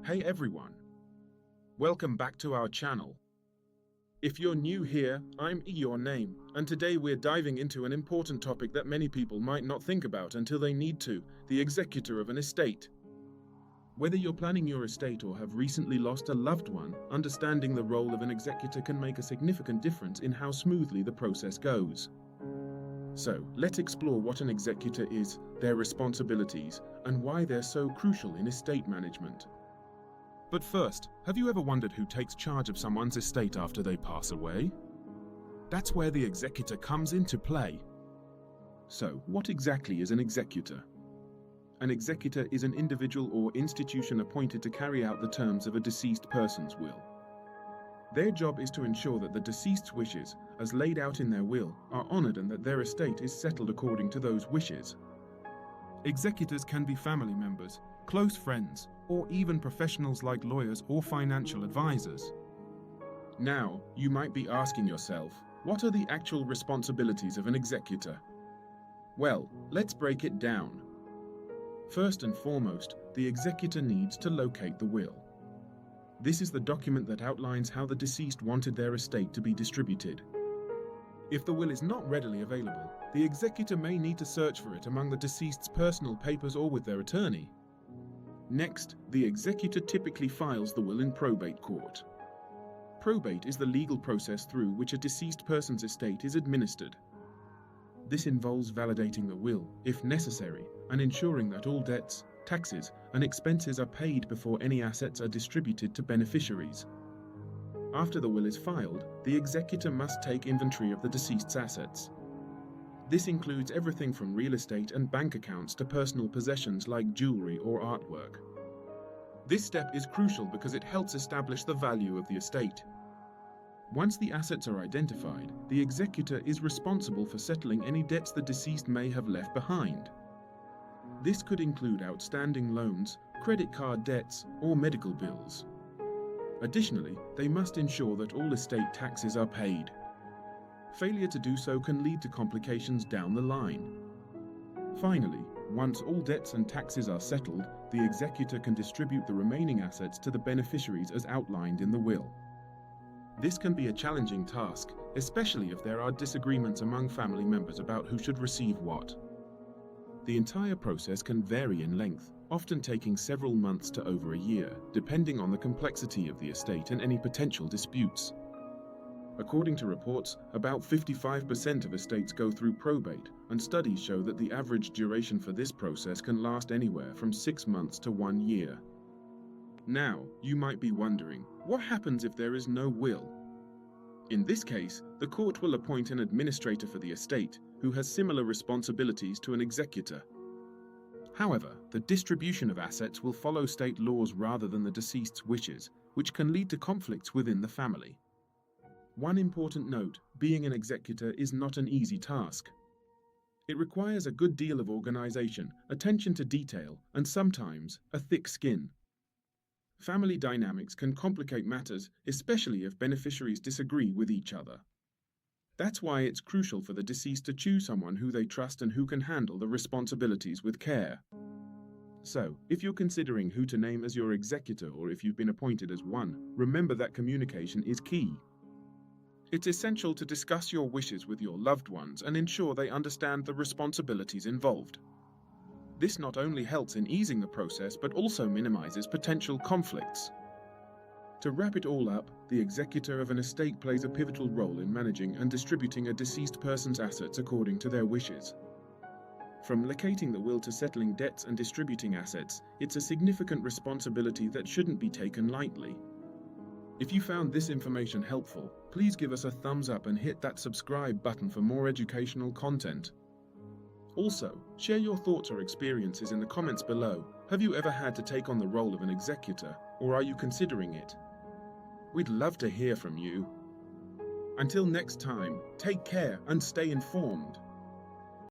Hey everyone, welcome back to our channel. If you're new here, I'm your name, and today we're diving into an important topic that many people might not think about until they need to, the executor of an estate. Whether you're planning your estate or have recently lost a loved one, understanding the role of an executor can make a significant difference in how smoothly the process goes. So, let's explore what an executor is, their responsibilities, and why they're so crucial in estate management. But first, have you ever wondered who takes charge of someone's estate after they pass away? That's where the executor comes into play. So, what exactly is an executor? An executor is an individual or institution appointed to carry out the terms of a deceased person's will. Their job is to ensure that the deceased's wishes, as laid out in their will, are honored and that their estate is settled according to those wishes. Executors can be family members, close friends, or even professionals like lawyers or financial advisors. Now, you might be asking yourself, what are the actual responsibilities of an executor? Well, let's break it down. First and foremost, the executor needs to locate the will. This is the document that outlines how the deceased wanted their estate to be distributed. If the will is not readily available, the executor may need to search for it among the deceased's personal papers or with their attorney. Next, the executor typically files the will in probate court. Probate is the legal process through which a deceased person's estate is administered. This involves validating the will, if necessary, and ensuring that all debts, taxes, and expenses are paid before any assets are distributed to beneficiaries. After the will is filed, the executor must take inventory of the deceased's assets. This includes everything from real estate and bank accounts to personal possessions like jewelry or artwork. This step is crucial because it helps establish the value of the estate. Once the assets are identified, the executor is responsible for settling any debts the deceased may have left behind. This could include outstanding loans, credit card debts, or medical bills. Additionally, they must ensure that all estate taxes are paid. Failure to do so can lead to complications down the line. Finally, once all debts and taxes are settled, the executor can distribute the remaining assets to the beneficiaries as outlined in the will. This can be a challenging task, especially if there are disagreements among family members about who should receive what. The entire process can vary in length, often taking several months to over a year, depending on the complexity of the estate and any potential disputes. According to reports, about 55% of estates go through probate, and studies show that the average duration for this process can last anywhere from 6 months to 1 year. Now, you might be wondering, what happens if there is no will? In this case, the court will appoint an administrator for the estate, who has similar responsibilities to an executor. However, the distribution of assets will follow state laws rather than the deceased's wishes, which can lead to conflicts within the family. One important note, being an executor is not an easy task. It requires a good deal of organization, attention to detail, and sometimes a thick skin. Family dynamics can complicate matters, especially if beneficiaries disagree with each other. That's why it's crucial for the deceased to choose someone who they trust and who can handle the responsibilities with care. So, if you're considering who to name as your executor or if you've been appointed as one, remember that communication is key. It's essential to discuss your wishes with your loved ones and ensure they understand the responsibilities involved. This not only helps in easing the process but also minimizes potential conflicts. To wrap it all up, the executor of an estate plays a pivotal role in managing and distributing a deceased person's assets according to their wishes. From locating the will to settling debts and distributing assets, it's a significant responsibility that shouldn't be taken lightly. If you found this information helpful, please give us a thumbs up and hit that subscribe button for more educational content. Also, share your thoughts or experiences in the comments below. Have you ever had to take on the role of an executor, or are you considering it? We'd love to hear from you. Until next time, take care and stay informed.